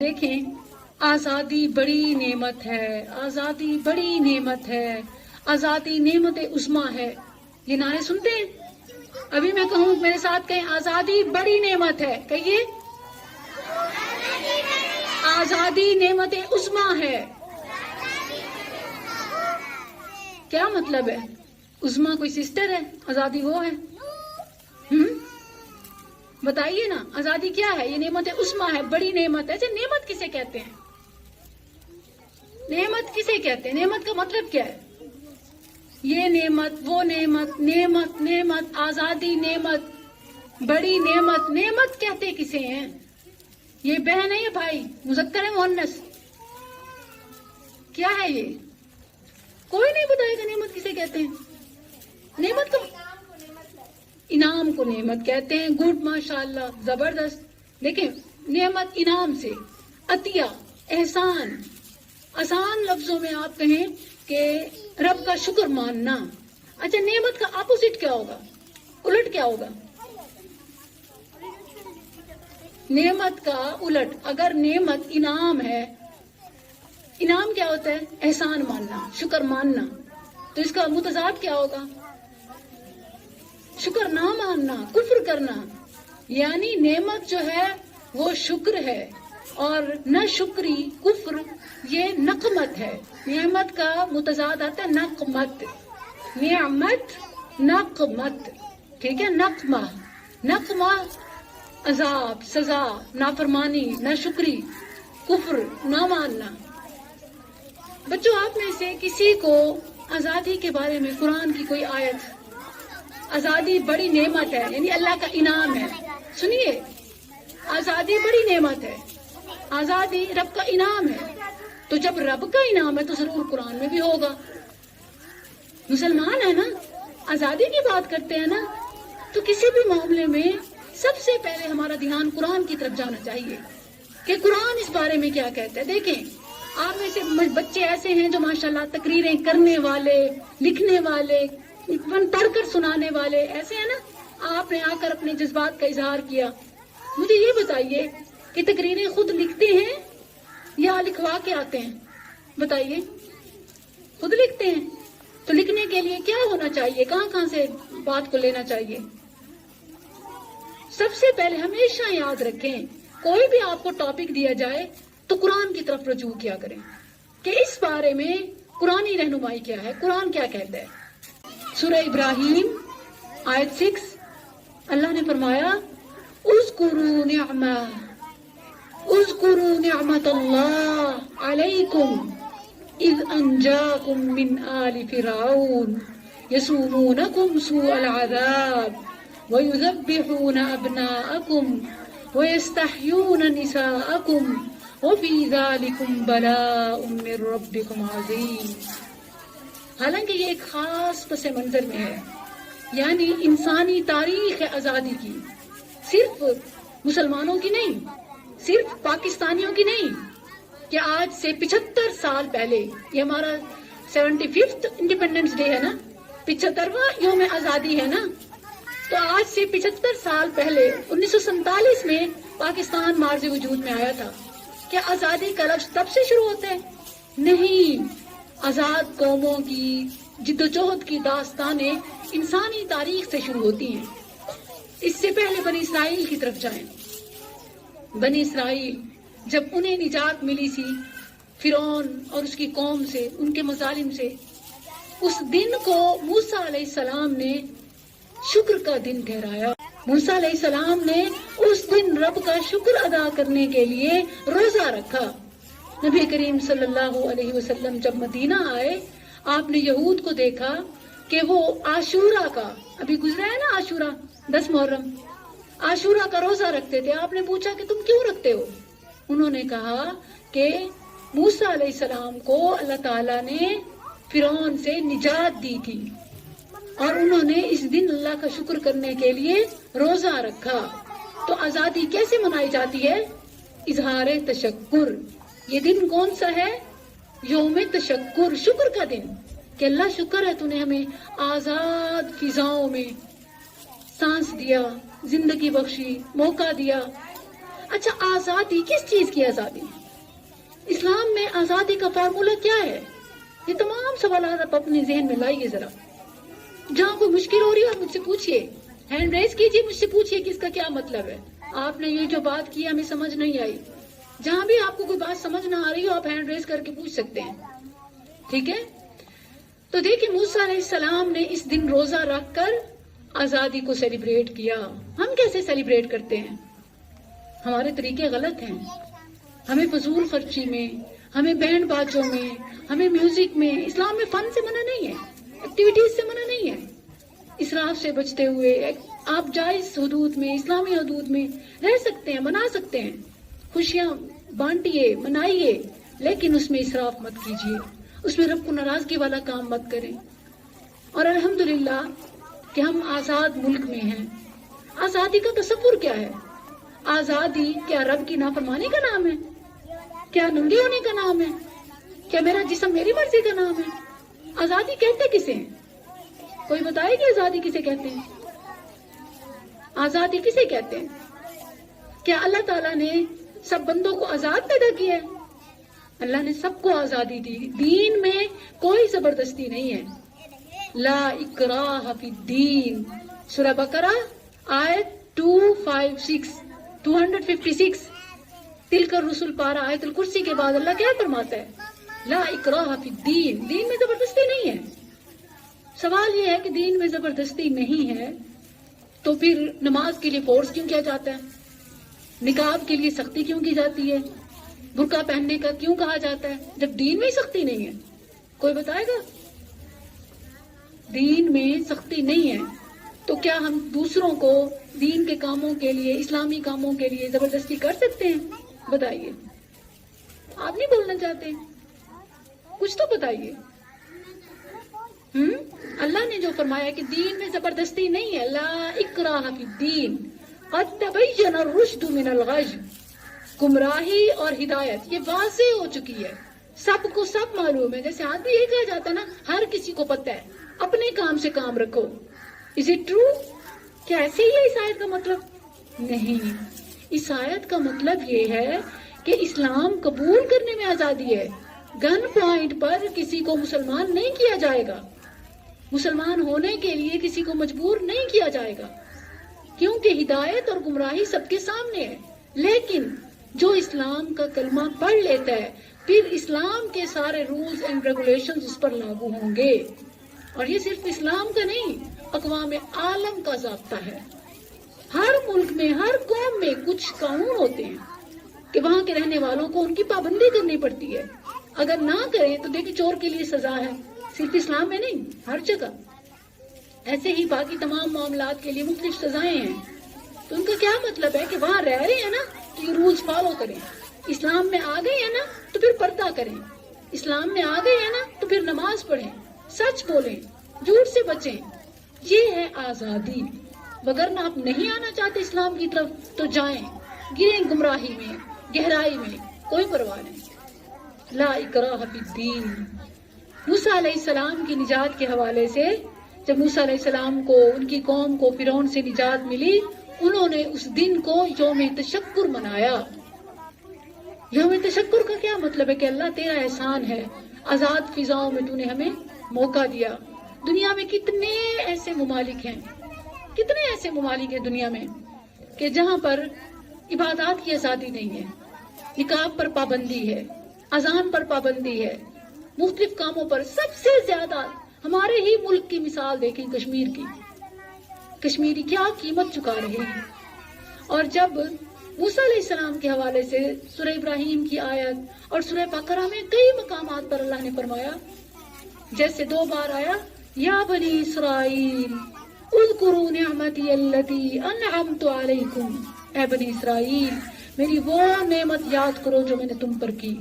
دیکھیں، آزادی بڑی نعمت ہے، آزادی بڑی نعمت ہے، آزادی نعمت عظمیٰ ہے. یہ نعرے سنتے ہیں؟ ابھی میں کہوں میرے ساتھ کہیں، آزادی بڑی نعمت ہے. کہیے، آزادی نعمت عظمیٰ ہے. کیا مطلب ہے؟ عظمیٰ کوئی سسٹر ہے؟ آزادی وہ ہے؟ بتائیے نا، آزادی کیا ہے؟ یہ نعمت عظمیٰ ہے، بڑی نعمت ہے. اچھا، نعمت کسے کہتے ہیں؟ نعمت کسے کہتے ہیں؟ نعمت کا مطلب کیا ہے؟ یہ نعمت، وہ نعمت، نعمت، نعمت، آزادی نعمت، بڑی نعمت. نعمت کہتے کسے ہیں؟ یہ بہن ہے یا بھائی؟ مذکر ہے مؤنث؟ کیا ہے یہ؟ کوئی نہیں بتائے گا نعمت کسے کہتے ہیں. نعمت کو انعام کو نعمت کہتے ہیں. گڈ، ماشاءاللہ، زبردست. دیکھیں، نعمت انعام سے، عطیہ، احسان. آسان لفظوں میں آپ کہیں کہ رب کا شکر ماننا. اچھا، نعمت کا اپوزٹ کیا ہوگا؟ الٹ کیا ہوگا؟ نعمت کا الٹ، اگر نعمت انعام ہے، انعام کیا ہوتا ہے؟ احسان ماننا، شکر ماننا. تو اس کا متضاد کیا ہوگا؟ شکر نہ ماننا، کفر کرنا. یعنی نعمت جو ہے وہ شکر ہے، اور نہ شکری، کفر، یہ نقمت ہے. نعمت کا متضاد آتا ہے نقمت. نعمت، نقمت. ٹھیک ہے؟ نقمہ، نقمہ عذاب، سزا، نافرمانی، نہ شکری، کفر، نہ ماننا. بچوں، آپ میں سے کسی کو آزادی کے بارے میں قرآن کی کوئی آیت، آزادی بڑی نعمت ہے یعنی اللہ کا انعام ہے، سنیے، آزادی بڑی نعمت ہے، آزادی رب کا انعام ہے. تو جب رب کا انعام ہے تو ضرور قرآن میں بھی ہوگا. مسلمان ہے نا، آزادی کی بات کرتے ہیں نا، تو کسی بھی معاملے میں سب سے پہلے ہمارا دھیان قرآن کی طرف جانا چاہیے کہ قرآن اس بارے میں کیا کہتا ہے. دیکھیں، آپ میں سے بچے ایسے ہیں جو ماشاءاللہ تقریریں کرنے والے، لکھنے والے، پڑھ کر سنانے والے ایسے ہیں نا. آپ نے آ کر اپنے جذبات کا اظہار کیا. مجھے یہ بتائیے کہ تقریریں خود لکھتے ہیں یا لکھوا کے آتے ہیں؟ بتائیے. خود لکھتے ہیں تو لکھنے کے لیے کیا ہونا چاہیے؟ کہاں سے بات کو لینا چاہیے؟ سب سے پہلے ہمیشہ یاد رکھیں، کوئی بھی آپ کو ٹاپک دیا جائے تو قرآن کی طرف رجوع کیا کریں کہ اس بارے میں قرآنی رہنمائی کیا ہے، قرآن کیا کہتا ہے. سورہ ابراہیم آیت 6 اللہ نے فرمایا، اذکروا نعمت اللہ علیکم اذ انجاکم من آل فرعون یسومونکم سوء العذاب وَيُذَبِّحُونَ أَبْنَاءَكُمْ وَيَسْتَحْيُونَ نِسَاءَكُمْ وَفِي ذَلِكُمْ بَلَاءٌ مِّن رَبِّكُمْ عَظِيمٌ. حالانکہ یہ ایک خاص پس منظر میں ہے، یعنی انسانی تاریخ آزادی کی، صرف مسلمانوں کی نہیں، صرف پاکستانیوں کی نہیں، کہ آج سے 75 سال پہلے، یہ ہمارا 75th انڈیپینڈنس ڈے ہے نا، 75واں یوم آزادی ہے نا. تو آج سے 75 سال پہلے 1947 میں پاکستان مارز وجود میں آیا تھا. کیا آزادی کا لفظ تب سے شروع ہوتا ہے؟ نہیں. آزاد قوموں کی جدوجہد کی داستانیں انسانی تاریخ سے شروع ہوتی ہیں. اس سے پہلے بنی اسرائیل کی طرف جائیں. بنی اسرائیل جب انہیں نجات ملی سی فرعون اور اس کی قوم سے، ان کے مظالم سے، اس دن کو موسیٰ علیہ السلام نے شکر کا دن ٹھہرایا. موسیٰ علیہ السلام نے اس دن رب کا شکر ادا کرنے کے لیے روزہ رکھا. نبی کریم صلی اللہ علیہ وسلم جب مدینہ آئے، آپ نے یہود کو دیکھا کہ وہ عاشورہ کا، ابھی گزرا ہے نا عاشورہ، 10 محرم، عاشورہ کا روزہ رکھتے تھے. آپ نے پوچھا کہ تم کیوں رکھتے ہو؟ انہوں نے کہا کہ موسیٰ علیہ السلام کو اللہ تعالیٰ نے فرعون سے نجات دی تھی، اور انہوں نے اس دن اللہ کا شکر کرنے کے لیے روزہ رکھا. تو آزادی کیسے منائی جاتی ہے؟ اظہار تشکر. یہ دن کون سا ہے؟ یوم تشکر، شکر کا دن، کہ اللہ شکر ہے تو نے ہمیں آزاد فضاؤں میں سانس دیا، زندگی بخشی، موقع دیا. اچھا آزادی، کس چیز کی آزادی؟ اسلام میں آزادی کا فارمولہ کیا ہے؟ یہ تمام سوالات آپ اپنے ذہن میں لائیے ذرا. جہاں کوئی مشکل ہو رہی ہے آپ مجھ سے پوچھئے، ہینڈ ریز کیجئے، مجھ سے پوچھئے کہ اس کا کیا مطلب ہے. آپ نے یہ جو بات کی ہمیں سمجھ نہیں آئی، جہاں بھی آپ کو کوئی بات سمجھ نہ آ رہی ہو آپ ہینڈ ریز کر کے پوچھ سکتے ہیں. ٹھیک ہے؟ تو دیکھیں موسیٰ علیہ السلام نے اس دن روزہ رکھ کر آزادی کو سیلیبریٹ کیا. ہم کیسے سیلیبریٹ کرتے ہیں؟ ہمارے طریقے غلط ہیں. ہمیں فضول خرچی میں، ہمیں بینڈ باجوں میں، ہمیں میوزک میں، اسلام میں فن سے منع نہیں ہے، ایکٹیویٹیز سے منع نہیں ہے. اسراف سے بچتے ہوئے آپ جائز حدود میں، اسلامی حدود میں رہ سکتے ہیں، منا سکتے ہیں، خوشیاں بانٹیے، منائیے، لیکن اس میں اسراف مت کیجیے، اس میں رب کو ناراضگی والا کام مت کریں. اور الحمدللہ کہ ہم آزاد ملک میں ہیں. آزادی کا تصور کیا ہے؟ آزادی کیا رب کی نافرمانی کا نام ہے؟ کیا ننگے ہونے کا نام ہے؟ کیا میرا جسم میری مرضی کا نام ہے؟ آزادی کہتے کسے ہیں؟ کوئی بتائے کہ آزادی کسے کہتے ہیں؟ آزادی کسے کہتے ہیں؟ کیا اللہ تعالیٰ نے سب بندوں کو آزاد پیدا کیا ہے؟ اللہ نے سب کو آزادی دی. دین میں کوئی زبردستی نہیں ہے. لا اکراہ فی الدین، سورہ بقرہ آیت 256 تلک الرسل پارہ آیت الکرسی کے بعد اللہ کیا فرماتا ہے؟ لا اکراہ فی الدین، دین میں زبردستی نہیں ہے. سوال یہ ہے کہ دین میں زبردستی نہیں ہے تو پھر نماز کے لیے فورس کیوں کیا جاتا ہے؟ نقاب کے لیے سختی کیوں کی جاتی ہے؟ برقع پہننے کا کیوں کہا جاتا ہے جب دین میں سختی نہیں ہے؟ کوئی بتائے گا؟ دین میں سختی نہیں ہے تو کیا ہم دوسروں کو دین کے کاموں کے لیے، اسلامی کاموں کے لیے زبردستی کر سکتے ہیں؟ بتائیے. آپ نہیں بولنا چاہتے؟ کچھ تو بتائیے. اللہ نے جو فرمایا کہ دین میں زبردستی نہیں ہے، لا اکراہ فی الدین قد تبین الرشد من الغی، گمراہی اور ہدایت یہ واضح ہو چکی ہے، سب کو سب معلوم ہے. جیسے آج بھی یہ کہا جاتا ہے نا، ہر کسی کو پتہ ہے، اپنے کام سے کام رکھو. Is it true? کیا ایسے ہی ہے اس آیت کا مطلب؟ نہیں. اس آیت کا مطلب یہ ہے کہ اسلام قبول کرنے میں آزادی ہے. گن پوائنٹ پر کسی کو مسلمان نہیں کیا جائے گا، مسلمان ہونے کے لیے کسی کو مجبور نہیں کیا جائے گا، کیونکہ ہدایت اور گمراہی سب کے سامنے ہے. لیکن جو اسلام کا کلمہ پڑھ لیتا ہے پھر اسلام کے سارے رولز اینڈ ریگولیشنز اس پر لاگو ہوں گے. اور یہ صرف اسلام کا نہیں، اقوام عالم کا ضابطہ ہے. ہر ملک میں، ہر قوم میں کچھ قانون ہوتے ہیں کہ وہاں کے رہنے والوں کو ان کی پابندی کرنی پڑتی ہے. اگر نہ کریں تو دیکھیں چور کے لیے سزا ہے، صرف اسلام میں نہیں، ہر جگہ. ایسے ہی باقی تمام معاملات کے لیے مختلف سزائیں ہیں. تو ان کا کیا مطلب ہے کہ وہاں رہ رہے ہیں نا تو یہ رولز فالو کریں. اسلام میں آ گئے ہیں نا تو پھر پردہ کریں. اسلام میں آ گئے ہیں نا تو پھر نماز پڑھیں، سچ بولیں، جھوٹ سے بچیں. یہ ہے آزادی. وگرنہ آپ نہیں آنا چاہتے اسلام کی طرف تو جائیں، گریں گمراہی میں، گہرائی میں، کوئی پرواہ نہیں. لا اکراہ فی الدین. موسیٰ علیہ السلام کی نجات کے حوالے سے جب موسیٰ علیہ السلام کو، ان کی قوم کو فرعون سے نجات ملی، انہوں نے اس دن کو یوم تشکر منایا. یوم تشکر کا کیا مطلب ہے؟ کہ اللہ تیرا احسان ہے، آزاد فضاؤں میں تو نے ہمیں موقع دیا. دنیا میں کتنے ایسے ممالک ہیں، کتنے ایسے ممالک ہیں دنیا میں کہ جہاں پر عبادات کی آزادی نہیں ہے، نکاح پر پابندی ہے، اذان پر پابندی ہے، مختلف کاموں پر. سب سے زیادہ ہمارے ہی ملک کی مثال دیکھیں، کشمیر کی. کشمیری کیا قیمت چکا رہے ہیں. اور جب موسیٰ علیہ السلام کے حوالے سے سورہ ابراہیم کی آیت اور سورہ بقرہ میں کئی مقامات پر اللہ نے فرمایا، جیسے 2 بار آیا، یا بنی اسرائیل اذکروا نعمتی التی انعمت علیکم، اے بنی اسرائیل میری وہ نعمت یاد کرو جو میں نے تم پر کی.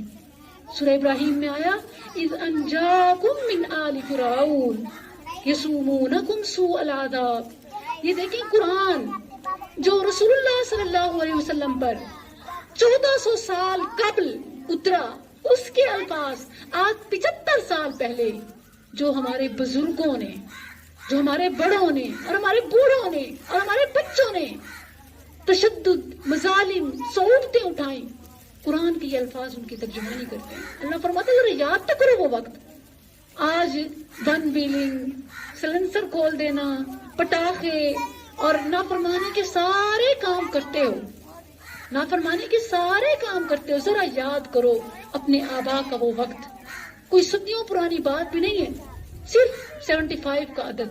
سورہ ابراہیم میں آیا، اذ انجاکم من آل فرعون یسومونکم سوء العذاب. یہ دیکھیں قرآن جو رسول اللہ صلی اللہ علیہ وسلم پر 1400 سال قبل اترا، اس کے الفاظ آج 75 سال پہلے جو ہمارے بزرگوں نے، جو ہمارے بڑوں نے اور ہمارے بوڑھوں نے اور ہمارے بچوں نے تشدد، مظالم، صعوبتیں اٹھائیں، قرآن کے یہ الفاظ ان کی ترجمانی کرتے ہیں۔ اللہ فرماتا ہے ذرا یاد تو کرو وہ وقت۔ آج گن ویلنگ، سلنسر کھول دینا، پٹاخے اور نافرمانی کے سارے کام کرتے ہو، نافرمانی کے سارے کام کرتے ہو۔ ذرا یاد کرو اپنے آبا کا وہ وقت، کوئی صدیوں پرانی بات بھی نہیں ہے، صرف 75 کا عدد،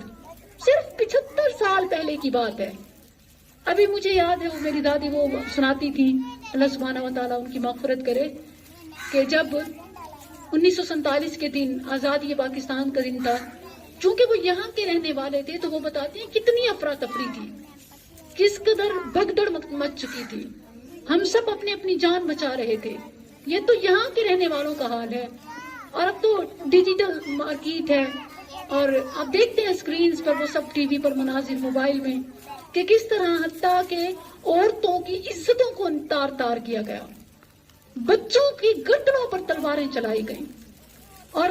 صرف 75 سال پہلے کی بات ہے۔ ابھی مجھے یاد ہے، وہ میری دادی وہ سناتی تھی، اللہ سبحانہ و تعالیٰ ان کی مغفرت کرے، کہ جب 1947 کے دن آزادی پاکستان کا دن تھا، چونکہ وہ یہاں کے رہنے والے تھے تو وہ بتاتے ہیں کتنی افراتفری تھی، کس قدر بھگدڑ مچ چکی تھی، ہم سب اپنی اپنی جان بچا رہے تھے۔ یہ تو یہاں کے رہنے والوں کا حال ہے، اور اب تو ڈیجیٹل مارکیٹ ہے، اور آپ دیکھتے ہیں اسکرینز پر وہ سب، ٹی وی پر مناظر، موبائل میں، کہ کس طرح حتیٰ کہ عورتوں کی عزتوں کو تار تار کیا گیا، بچوں کی گردنوں پر تلواریں چلائی گئیں، اور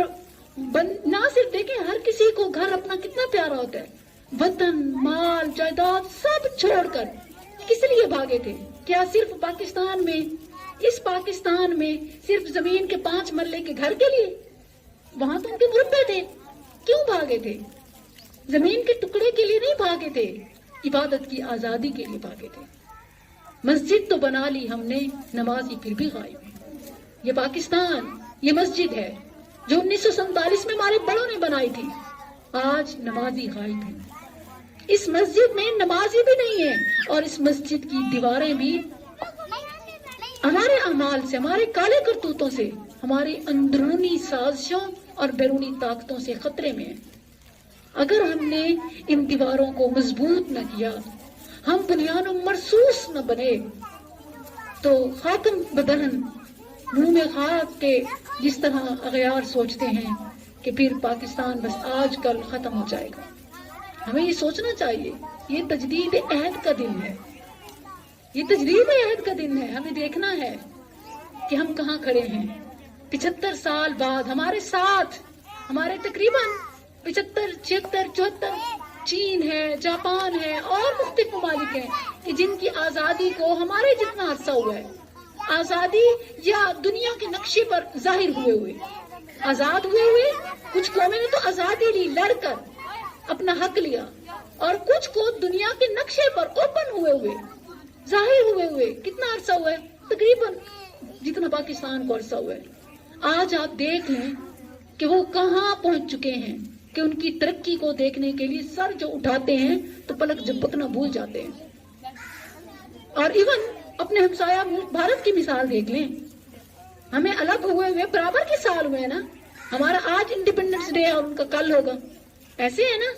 نہ صرف دیکھیں، ہر کسی کو گھر اپنا کتنا پیارا ہوتا ہے، وطن، مال، جائیداد سب چھوڑ کر کس لیے بھاگے تھے؟ کیا صرف پاکستان میں، اس پاکستان میں صرف زمین کے 5 مرلے کے گھر کے لیے؟ وہاں تو ان کے مربع تھے، کیوں بھاگے تھے؟ زمین کے ٹکڑے کے لیے نہیں بھاگے تھے، عبادت کی آزادی کے لیے بھاگے تھے۔ مسجد تو بنا لی ہم نے، نمازی پھر بھی غائب ہے۔ یہ پاکستان، یہ مسجد ہے جو 1947 میں ہمارے بڑوں نے بنائی تھی، آج نمازی غائب ہے۔ اس مسجد میں نمازی بھی نہیں ہے، اور اس مسجد کی دیواریں بھی ہمارے اعمال سے، ہمارے کالے کرتوتوں سے، ہماری اندرونی سازشوں اور بیرونی طاقتوں سے خطرے میں ہیں۔ اگر ہم نے ان دیواروں کو مضبوط نہ کیا، ہم بنیان و مرصوص نہ بنے، تو خاتم بدہن، منہ میں خاک کے جس طرح اغیار سوچتے ہیں کہ پھر پاکستان بس آج کل ختم ہو جائے گا۔ ہمیں یہ سوچنا چاہیے، یہ تجدید عہد کا دن ہے، یہ تجدید عہد کا دن ہے۔ ہمیں دیکھنا ہے کہ ہم کہاں کھڑے ہیں۔ 75 سال بعد ہمارے ساتھ، ہمارے تقریباً 75، 76، 74 چین ہے، جاپان ہے، اور مختلف ممالک ہیں کہ جن کی آزادی کو ہمارے جتنا عرصہ ہوا ہے، آزادی یا دنیا کے نقشے پر ظاہر ہوئے آزاد ہوئے کچھ قومیں نے تو آزادی لی، لڑ کر اپنا حق لیا، اور کچھ کو دنیا کے نقشے پر اوپن ہوئے ظاہر ہوئے کتنا عرصہ ہوا ہے؟ تقریباً جتنا پاکستان کو عرصہ ہوا ہے۔ آج آپ دیکھ لیں کہ وہ کہاں پہنچ چکے ہیں، کہ ان کی ترقی کو دیکھنے کے لیے سر جو اٹھاتے ہیں تو پلک جھپکنا بھول جاتے ہیں۔ اور ایون اپنے ہمسایہ ملک بھارت کی مثال دیکھ لیں، ہمیں الگ ہوئے برابر کے سال ہوئے ہیں نا، ہمارا آج انڈیپینڈنس ڈے اور ان کا کل ہوگا، ایسے ہے نا۔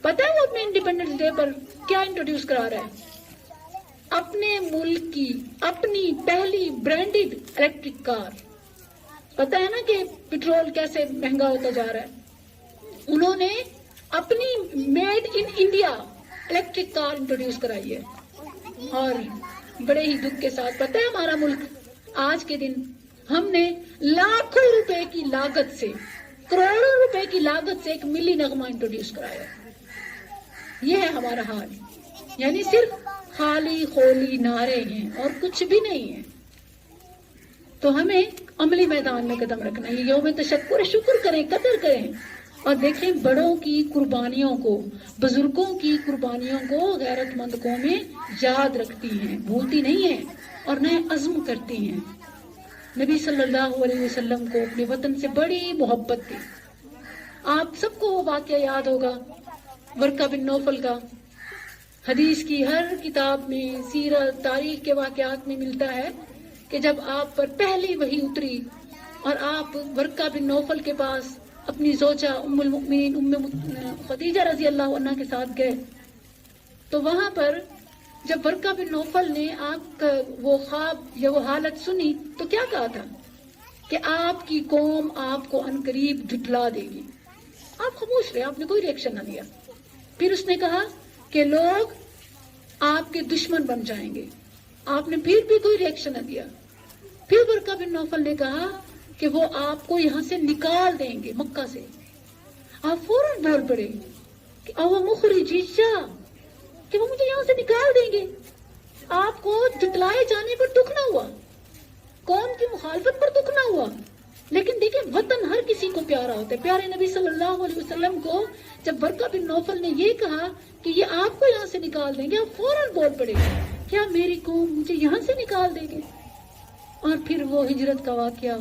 پتہ ہے وہ اپنے انڈیپینڈنس ڈے پر کیا انٹروڈیوس کرا رہا ہے؟ اپنے ملک کی اپنی پہلی برانڈڈ الیکٹرک کار۔ پتہ ہے نا کہ پیٹرول کیسے مہنگا ہوتا جا رہا ہے، انہوں نے اپنی made in India electric car introduce کرائی ہے۔ اور بڑے ہی دکھ کے ساتھ پتہ ہے ہمارا ملک آج کے دن، ہم نے لاکھوں روپے کی لاگت سے، کروڑوں روپے کی لاگت سے ایک ملی نغمہ انٹروڈیوس کرایا ہے۔ یہ ہے ہمارا حال، یعنی صرف خالی خولی نعرے ہیں اور کچھ بھی نہیں ہے۔ تو ہمیں عملی میدان میں قدم رکھنا ہے، یوم تشکر، شکر کریں، قدر کریں، اور دیکھیں بڑوں کی قربانیوں کو، بزرگوں کی قربانیوں کو غیرت مند قومیں یاد رکھتی ہیں، بھولتی نہیں ہیں، اور نئے عزم کرتی ہیں۔ نبی صلی اللہ علیہ وسلم کو اپنے وطن سے بڑی محبت تھی۔ آپ سب کو وہ واقعہ یاد ہوگا ورقہ بن نوفل کا، حدیث کی ہر کتاب میں، سیرت، تاریخ کے واقعات میں ملتا ہے کہ جب آپ پر پہلی وحی اتری اور آپ ورقہ بن نوفل کے پاس اپنی زوجہ ام المؤمنین خدیجہ رضی اللہ عنہا کے ساتھ گئے، تو وہاں پر جب ورقہ بن نوفل نے آپ کا وہ خواب یا وہ حالت سنی تو کیا کہا تھا کہ آپ کی قوم آپ کو عنقریب جھٹلا دے گی۔ آپ خاموش رہے، آپ نے کوئی ریئیکشن نہ دیا۔ پھر اس نے کہا کہ لوگ آپ کے دشمن بن جائیں گے، آپ نے پھر بھی کوئی ریئیکشن نہ دیا۔ پھر ورقہ بن نوفل نے کہا کہ وہ آپ کو یہاں سے نکال دیں گے، مکہ سے۔ آپ فوراً بول پڑے کہ او مخرجیہ، کہ وہ مجھے یہاں سے نکال دیں گے۔ آپ کو جٹلائے جانے پر دکھ نہ ہوا، قوم کی مخالفت پر دکھ نہ ہوا، لیکن دیکھیں وطن ہر کسی کو پیارا ہوتا ہے۔ پیارے نبی صلی اللہ علیہ وسلم کو جب ورقہ بن نوفل نے یہ کہا کہ یہ آپ کو یہاں سے نکال دیں گے، آپ فوراً بول پڑے کیا میری قوم مجھے یہاں سے نکال دے گی؟ اور پھر وہ ہجرت کا واقعہ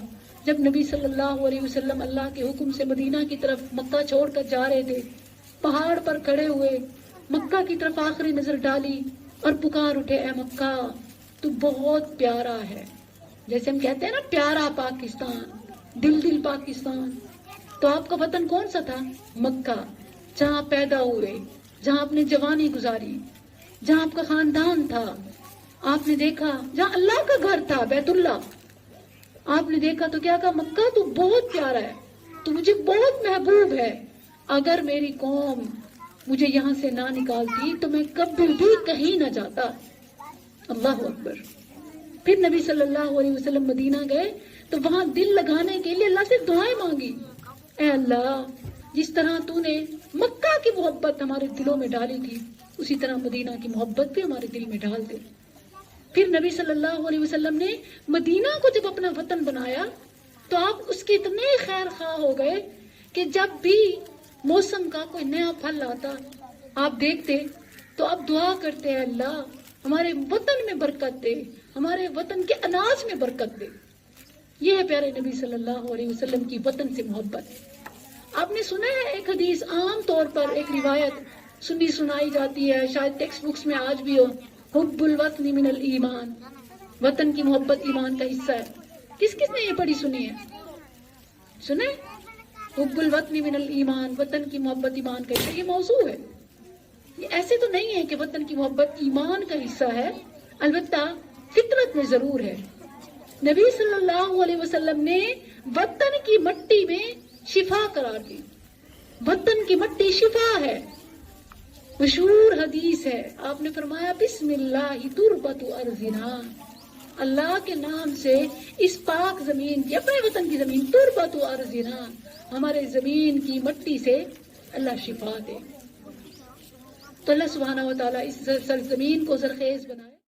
جب نبی صلی اللہ علیہ وسلم اللہ کے حکم سے مدینہ کی طرف مکہ چھوڑ کر جا رہے تھے، پہاڑ پر کھڑے ہوئے مکہ کی طرف آخری نظر ڈالی اور پکار اٹھے، اے مکہ تو بہت پیارا ہے۔ جیسے ہم کہتے ہیں نا پیارا پاکستان، دل دل پاکستان، تو آپ کا وطن کون سا تھا؟ مکہ، جہاں پیدا ہوئے، جہاں آپ نے جوانی گزاری، جہاں آپ کا خاندان تھا، آپ نے دیکھا جہاں اللہ کا گھر تھا بیت اللہ، آپ نے دیکھا تو کیا کہا؟ مکہ تو بہت پیارا ہے، تو مجھے بہت محبوب ہے، اگر میری قوم مجھے یہاں سے نہ نکالتی تو میں کبھی بھی کہیں نہ جاتا۔ اللہ اکبر۔ پھر نبی صلی اللہ علیہ وسلم مدینہ گئے تو وہاں دل لگانے کے لیے اللہ سے دعائیں مانگی، اے اللہ جس طرح تو نے مکہ کی محبت ہمارے دلوں میں ڈالی تھی اسی طرح مدینہ کی محبت بھی ہمارے دل میں ڈال دے۔ پھر نبی صلی اللہ علیہ وسلم نے مدینہ کو جب اپنا وطن بنایا تو آپ اس کے اتنے خیر خواہ ہو گئے کہ جب بھی موسم کا کوئی نیا پھل آتا آپ دیکھتے تو آپ دعا کرتے ہیں، اللہ ہمارے وطن میں برکت دے، ہمارے وطن کے اناج میں برکت دے۔ یہ ہے پیارے نبی صلی اللہ علیہ وسلم کی وطن سے محبت۔ آپ نے سنا ہے ایک حدیث، عام طور پر ایک روایت سنائی جاتی ہے، شاید ٹیکسٹ بکس میں آج بھی ہو، حب الوطن من الایمان، وطن کی محبت ایمان کا حصہ ہے۔ کس کس نے یہ پڑھی سنی ہے؟ سنے؟ حب الوطن من الایمان، وطن کی محبت ایمان کا حصہ، یہ موضوع ہے۔ یہ ایسے تو نہیں ہے کہ وطن کی محبت ایمان کا حصہ ہے، البتہ فطرت میں ضرور ہے۔ نبی صلی اللہ علیہ وسلم نے وطن کی مٹی میں شفا قرار دی، وطن کی مٹی شفا ہے۔ مشہور حدیث ہے، آپ نے فرمایا بسم اللہ تربت ارضنا، اللہ کے نام سے اس پاک زمین کی، اپنے وطن کی زمین، تربت ارضنا، ہمارے زمین کی مٹی سے اللہ شفا دے۔ تو اللہ سبحانہ و تعالیٰ اس سرزمین کو زرخیز بنائے۔